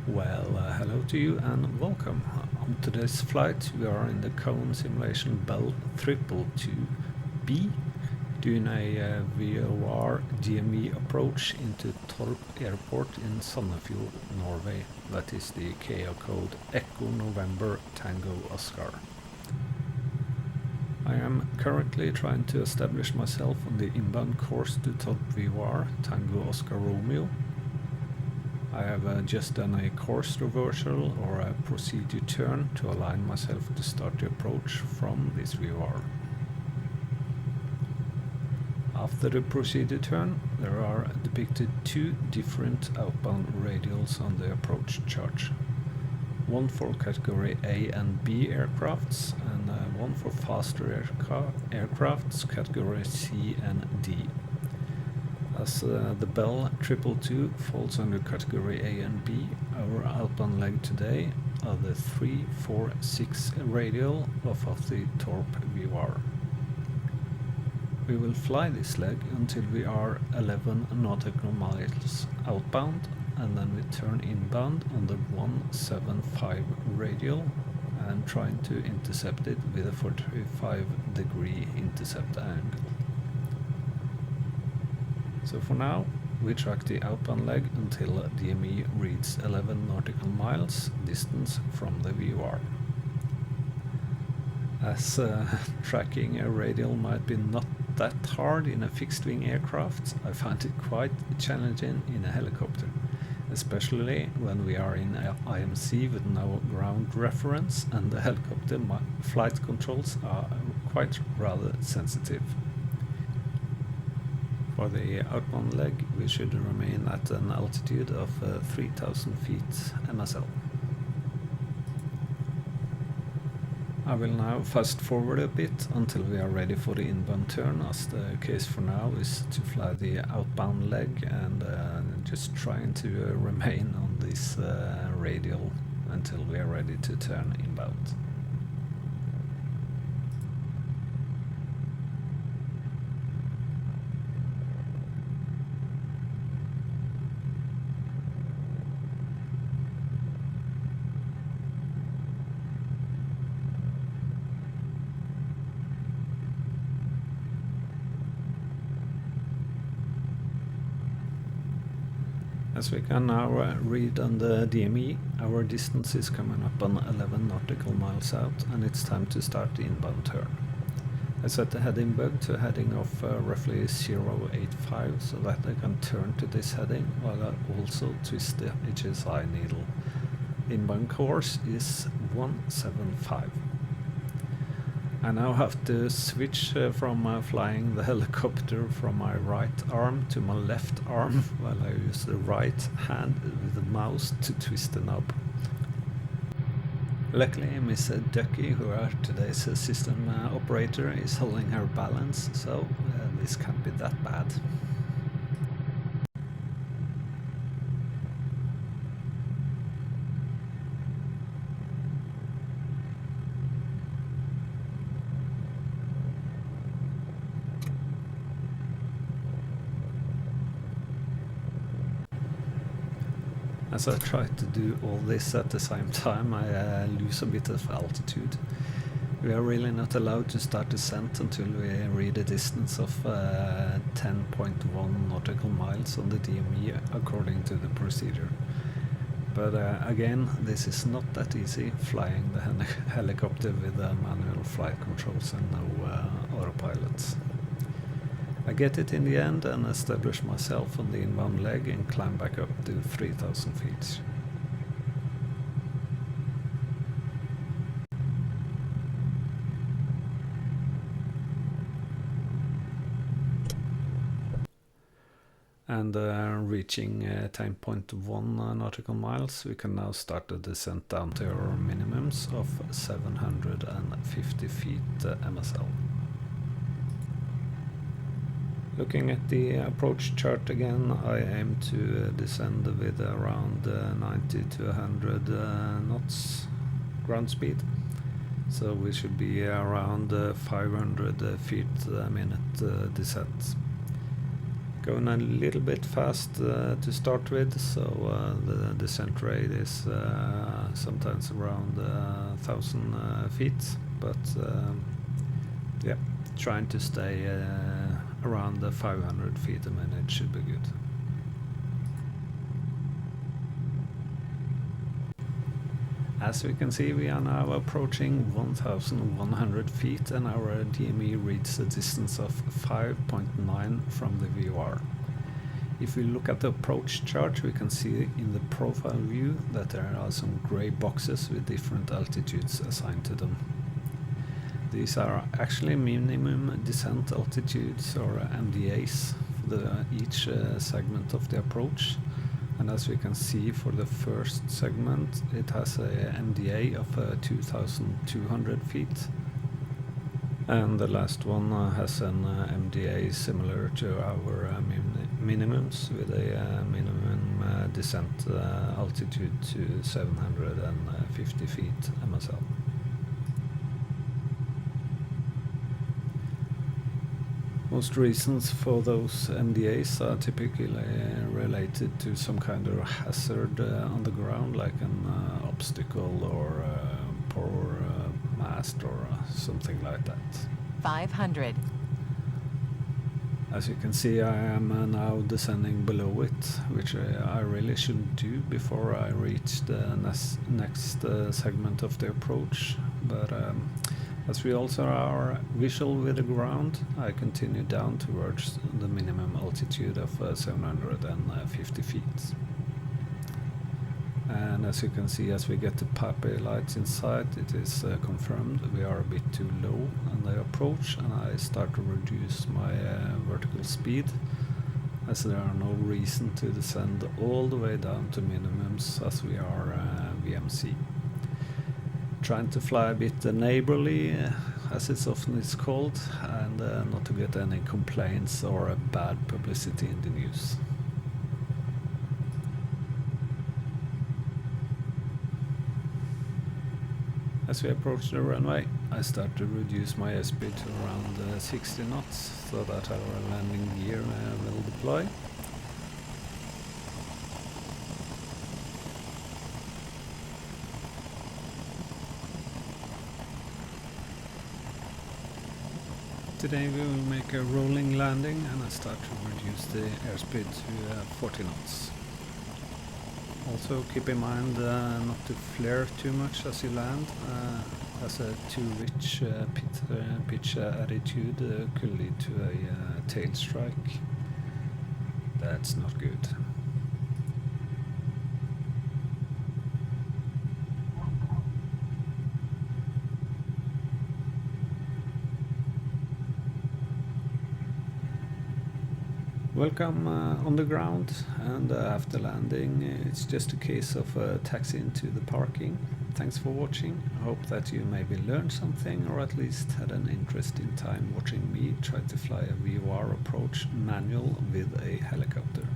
Hello to you and welcome. On today's flight we are in the CowanSim Bell 222B doing a VOR DME approach into Torp Airport in Sandefjord, Norway. That is the KO code Echo November Tango Oscar. I am currently trying to establish myself on the inbound course to Torp VOR Tango Oscar Romeo. I have just done a course reversal or a procedure turn to align myself to start the approach from this VOR. After the procedure turn, there are depicted two different outbound radials on the approach chart. One for category A and B aircrafts and one for faster aircrafts category C and D. As the Bell 222 falls under category A and B, our outbound leg today are the 3, 4, 6 radial of the Torp VOR. We will fly this leg until we are 11 nautical miles outbound, and then we turn inbound on the 175 radial and trying to intercept it with a 45-degree intercept angle. So for now, we track the outbound leg until DME reads 11 nautical miles distance from the VOR. As tracking a radial might be not that hard in a fixed-wing aircraft, I find it quite challenging in a helicopter, especially when we are in IMC with no ground reference and the helicopter flight controls are quite rather sensitive. For the outbound leg, we should remain at an altitude of 3000 feet MSL. I will now fast forward a bit until we are ready for the inbound turn, as the case for now is to fly the outbound leg and just trying to remain on this radial until we are ready to turn inbound. As we can now read on the DME, our distance is coming up on 11 nautical miles out and it's time to start the inbound turn. I set the heading bug to a heading of roughly 085 so that I can turn to this heading while I also twist the HSI needle. Inbound course is 175. I now have to switch from flying the helicopter from my right arm to my left arm while I use the right hand with the mouse to twist the knob. Luckily, Miss Ducky, who are today's system operator, is holding her balance, so this can't be that bad. As I try to do all this at the same time, I lose a bit of altitude. We are really not allowed to start descent until we read a distance of 10.1 nautical miles on the DME according to the procedure. But again, this is not that easy, flying the helicopter with manual flight controls and no autopilot. I get it in the end and establish myself on the inbound leg and climb back up to 3000 feet. And reaching 10.1 nautical miles, we can now start the descent down to our minimums of 750 feet MSL. Looking at the approach chart again, I aim to descend with around 90 to 100 knots ground speed. So we should be around 500 feet a minute descent. Going a little bit fast to start with, so the descent rate is sometimes around 1,000 feet, but yeah, trying to stay around the 500 feet a minute should be good. As we can see, we are now approaching 1,100 feet and our DME reads a distance of 5.9 from the VOR. If we look at the approach chart, we can see in the profile view that there are some grey boxes with different altitudes assigned to them. These are actually minimum descent altitudes, or MDAs, for each segment of the approach. And as we can see, for the first segment it has a MDA of 2,200 feet, and the last one has an MDA similar to our minimums, with a minimum descent altitude to 750 feet MSL. Most reasons for those MDAs are typically related to some kind of hazard on the ground, like an obstacle or a poor mast or something like that. 500. As you can see, I am now descending below it, which I really shouldn't do before I reach the next segment of the approach, but as we also are visual with the ground, I continue down towards the minimum altitude of 750 feet. And as you can see, as we get the puppy lights inside, it is confirmed we are a bit too low on the approach, and I start to reduce my vertical speed, as there are no reason to descend all the way down to minimums as we are VMC. Trying to fly a bit neighborly, as it's often is called, and not to get any complaints or bad publicity in the news. As we approach the runway, I start to reduce my airspeed to around 60 knots, so that our landing gear will deploy. Today we will make a rolling landing, and I start to reduce the airspeed to 40 knots. Also keep in mind not to flare too much as you land, as a too rich pitch attitude could lead to a tail strike. That's not good. Welcome on the ground, and after landing it's just a case of taxiing to the parking. Thanks for watching. I hope that you maybe learned something, or at least had an interesting time watching me try to fly a VOR approach manual with a helicopter.